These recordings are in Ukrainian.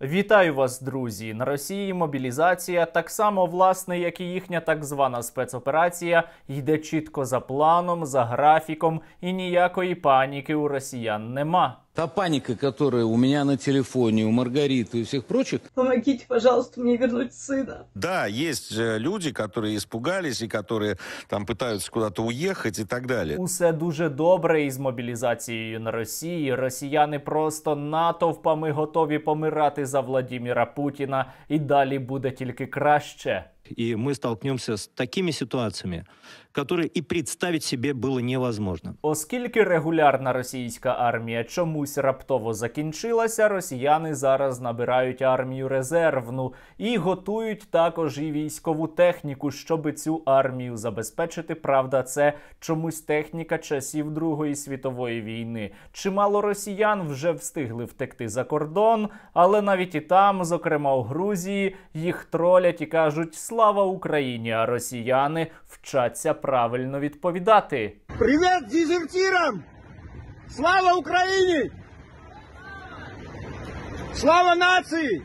Вітаю вас, друзі! На Росії мобілізація, так само, власне, як і їхня так звана спецоперація, йде чітко за планом, за графіком, і ніякої паніки у росіян нема. Та паника, которая у меня на телефоне, у Маргариты и всех прочих. Помогите, пожалуйста, мне вернуть сына. Да, есть люди, которые испугались и которые там пытаются куда-то уехать и так далее. Усе дуже добре із мобілізацією на Росії. Росіяни просто натовпами готові помирати за Владимира Путіна, і далі буде тільки краще. И мы столкнемся с такими ситуациями, которые и представить себе было невозможно. Оскільки регулярна російська армія чомусь раптово закінчилася, росіяни зараз набирають армію резервну і готують також і військову техніку, щоб цю армію забезпечити. Правда, це чомусь техніка часів Другої світової війни. Чимало росіян вже встигли втекти за кордон, але навіть і там, зокрема у Грузії, їх тролять і кажуть «Слава Україні!», а росіяни вчаться правильно відповідати. Привет дезертирам! Слава Україні! Слава нації!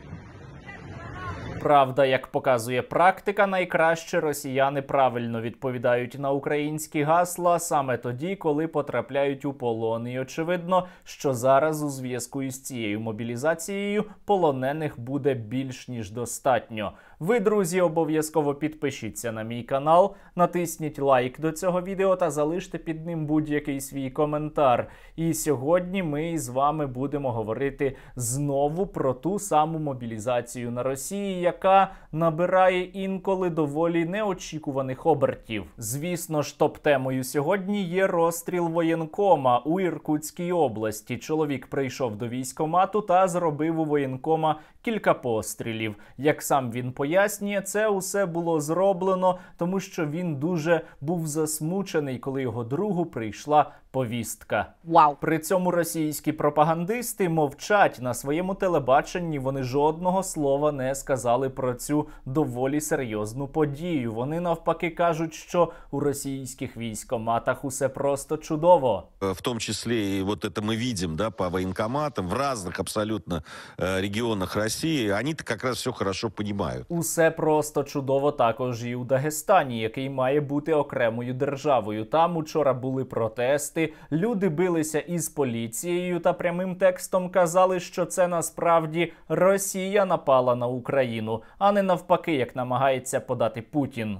Правда, як показує практика, найкраще росіяни правильно відповідають на українські гасла саме тоді, коли потрапляють у полон. І очевидно, що зараз у зв'язку із цією мобілізацією полонених буде більш ніж достатньо. Ви, друзі, обов'язково підпишіться на мій канал, натисніть лайк до цього відео та залиште під ним будь-який свій коментар. І сьогодні ми з вами будемо говорити знову про ту саму мобілізацію на Росії, яка набирає інколи доволі неочікуваних обертів. Звісно ж, топ-темою сьогодні є розстріл воєнкома у Іркутській області. Чоловік прийшов до військкомату та зробив у воєнкома кілька пострілів. Як сам він пояснює, це усе було зроблено, тому що він дуже був засмучений, коли його другу прийшла повістка. Вау. При цьому російські пропагандисти мовчать. На своєму телебаченні вони жодного слова не сказали про цю доволі серйозну подію. Вони навпаки кажуть, що у російських військкоматах усе просто чудово. В том числе и вот это мы видим, да, по военкоматам в разных абсолютно регионах России. Они-то как раз все хорошо понимают. Усе просто чудово також і у Дагестані, який має бути окремою державою. Там учора були протести, люди билися із поліцією та прямим текстом казали, що це насправді Росія напала на Україну, а не навпаки, як намагається подати Путін.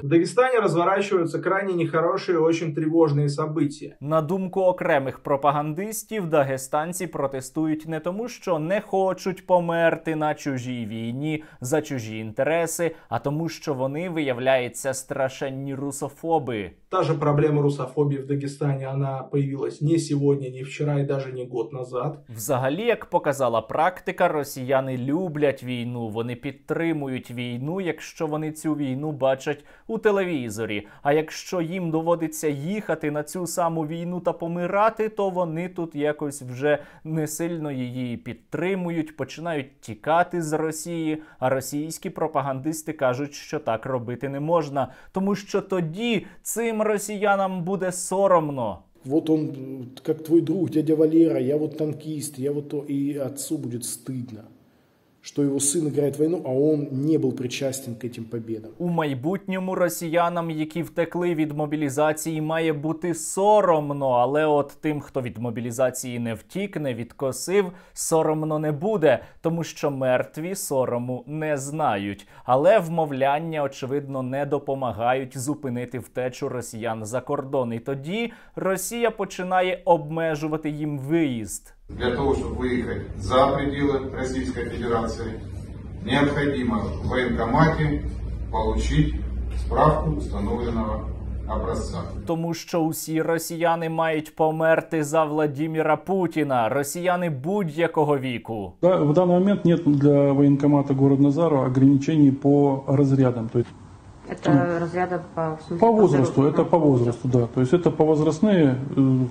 В Дагестане разворачиваются крайне нехорошие и очень тревожные события. На думку окремих пропагандистів, дагестанці протестують не тому, що не хочуть померти на чужій війні за чужі інтереси, а тому, що вони, виявляється, страшенні русофоби. Та же проблема русофобии в Дагестане, она появилась не сегодня, не вчера и даже не год назад. Взагалі, як показала практика, росіяни люблять війну, вони підтримують війну, якщо вони цю війну бачать у телевізорі. А якщо їм доводиться їхати на цю саму війну та помирати, то вони тут якось вже не сильно її підтримують, починають тікати з Росії, а російські пропагандисти кажуть, що так робити не можна, тому що тоді цим росіянам буде соромно. Вот он, как твой друг, дядя Валера, я вот танкист, я вот то, и отцу будет стыдно, что его сын играет войну, а он не был причастен к этим победам. У майбутньому росіянам, які втекли від мобілізації, має бути соромно, але от тим, хто від мобілізації не втік, не відкосив, соромно не буде, тому що мертві сорому не знають. Але вмовляння, очевидно, не допомагають зупинити втечу росіян за кордон. І тоді Росія починає обмежувати їм виїзд. Для того, чтобы выехать за пределы Российской Федерации, необходимо в военкомате получить справку установленного образца. Тому що усі росіяни мають померти за Владимира Путіна, росіяни будь-якого віку. Да, в данный момент нет для военкомата города Назару ограничений по разрядам. То есть Это разряда по, в смысле, По возрасту, здоровью? это по возрасту, да. То есть это по возрастные,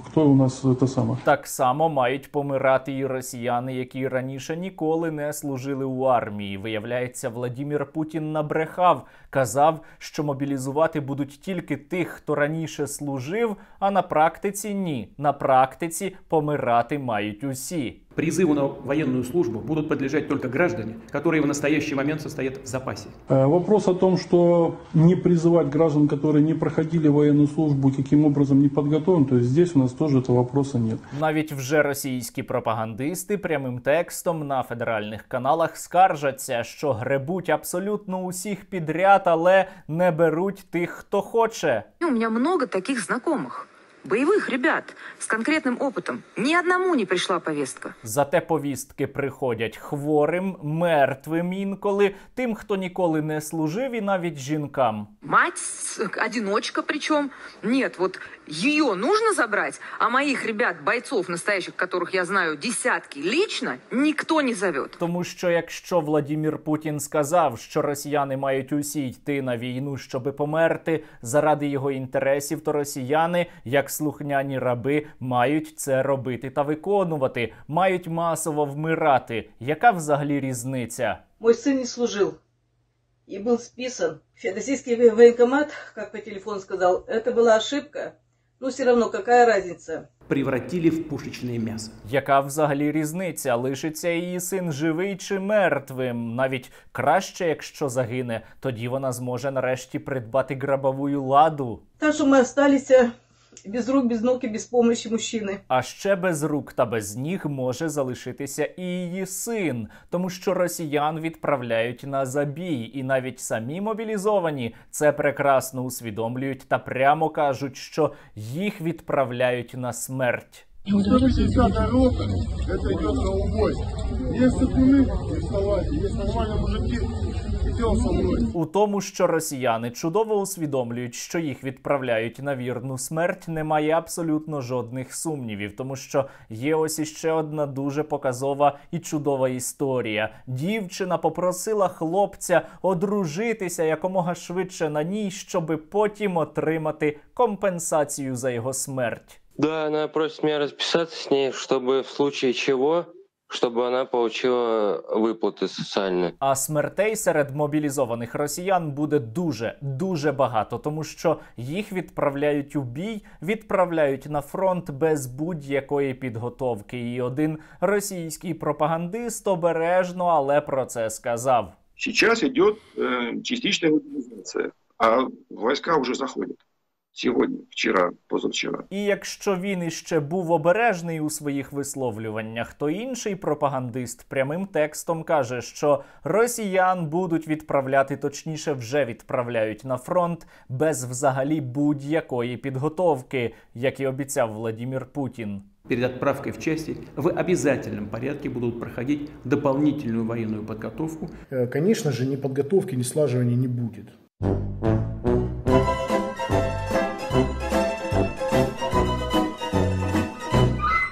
кто у нас это самое. Так само мають помирати і росіяни, які раніше ніколи не служили у армії. Виявляється, Владимир Путін набрехав. Казав, що мобілізувати будуть тільки тих, хто раніше служив, а на практиці ні. На практиці помирати мають усі. Призыву на военную службу будут подлежать только граждане, которые в настоящий момент состоят в запасе. Вопрос о том, что не призывать граждан, которые не проходили военную службу, каким образом не подготовлены, то есть здесь у нас тоже этого вопроса нет. Навіть вже російські пропагандисти прямим текстом на федеральних каналах скаржаться, що гребуть абсолютно усіх підряд, але не беруть тих, хто хоче. У меня много таких знакомых. Боевых ребят с конкретным опытом. Ни одному не пришла повестка. Зате повістки приходять хворим, мертвим інколи, тим, хто ніколи не служив, і навіть жінкам. Мать, одиночка причем. Нет, вот ее нужно забрать, а моих ребят, бойцов настоящих, которых я знаю десятки лично, никто не зовет. Тому що якщо Владимир Путін сказав, що росіяни мають усі йти на війну, щоби померти заради його інтересів, то росіяни, як слухняні раби, мають це робити та виконувати, мають масово вмирати. Яка взагалі різниця? Мой сын не служил и был списан. Феодосийский военкомат, как по телефону сказал, это была ошибка. Но все равно, какая разница? Превратили в пушечное мясо. Яка взагалі різниця? Лишиться її син живий чи мертвим? Навіть краще, якщо загине, тоді вона зможе нарешті придбати грабовую ладу. Так что мы остались без рук, без ног и без помощи мужчины. А ще без рук та без ніг може залишитися і її син, тому що росіян відправляють на забій, і навіть самі мобілізовані це прекрасно усвідомлюють та прямо кажуть, що їх відправляють на смерть. 180-я рота, это идет на убой. Есть цепуны, вставайте, есть нормальные мужики, идем со мной. У тому, що росіяни чудово усвідомлюють, що їх відправляють на вірну смерть, немає абсолютно жодних сумнівів, тому що є ось іще одна дуже показова і чудова історія. Дівчина попросила хлопця одружитися якомога швидше на ній, щоби потім отримати компенсацію за його смерть. Да, она просит меня расписаться с ней, чтобы в случае чего, чтобы она получила выплаты социальные. А смертей серед мобілізованих росіян буде дуже багато, тому що їх відправляють у бій, відправляють на фронт без будь-якої підготовки. І один російський пропагандист обережно, але про це сказав. Сейчас идет частичная мобилизация, а войска уже заходят. Сьогодні, вчора, позавчора. І якщо він іще був обережний у своїх висловлюваннях, то інший пропагандист прямим текстом каже, що росіян будуть відправляти, точніше вже відправляють на фронт без взагалі будь-якої підготовки, як і обіцяв Владимир Путін. Перед отправкой в части в обязательном порядке будут проходить дополнительную военную подготовку. Конечно же, ни подготовки, ни слаживания не будет.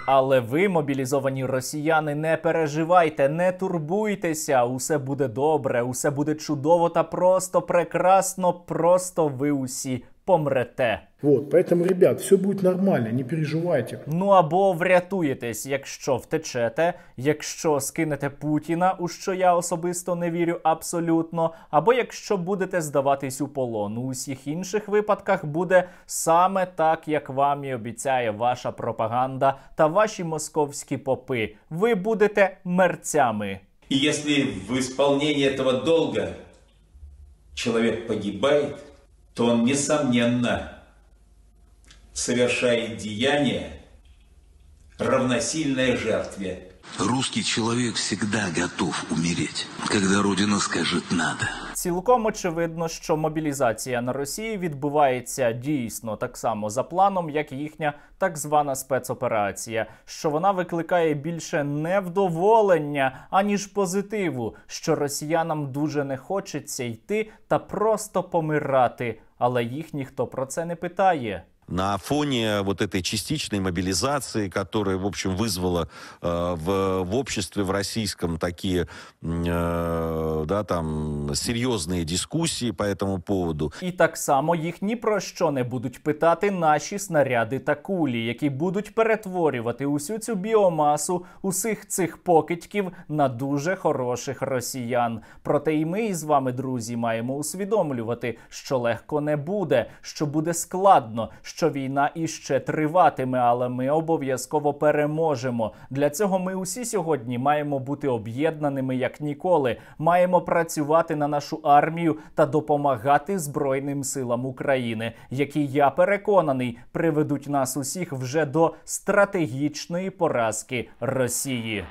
Але ви, мобілізовані росіяни, не переживайте, не турбуйтеся, усе буде добре, усе буде чудово та просто прекрасно, просто ви усі помрете. Вот, поэтому, ребят, все будет нормально, не переживайте. Ну або врятуєтесь, якщо втечете, якщо скинете Путіна, у що я особисто не вірю абсолютно, або якщо будете здаватись у полон. У усіх інших випадках буде саме так, як вам і обіцяє ваша пропаганда та ваші московські попи. Ви будете мерцями. И если в исполнении этого долга человек погибает, то он, несомненно, совершает деяние, равносильное жертве. Русский человек всегда готов умереть, когда Родина скажет «надо». Цілком очевидно, що мобілізація на Росії відбувається дійсно так само за планом, як і їхня так звана спецоперація, що вона викликає більше невдоволення, аніж позитиву, що росіянам дуже не хочеться йти та просто помирати, але їх ніхто про це не питає. На фоне вот этой частичной мобилизации, которая, в общем, вызвала в обществе, в российском, такие серьезные дискуссии по этому поводу. І так само їх ні про що не будуть питати наші снаряди та кулі, які будуть перетворювати усю цю біомасу, усіх цих покидьків на дуже хороших росіян. Проте і ми із вами, друзі, маємо усвідомлювати, що легко не буде, що буде складно, що війна іще триватиме, але ми обов'язково переможемо. Для цього ми усі сьогодні маємо бути об'єднаними як ніколи. Маємо працювати на нашу армію та допомагати Збройним силам України, які, я переконаний, приведуть нас усіх вже до стратегічної поразки Росії.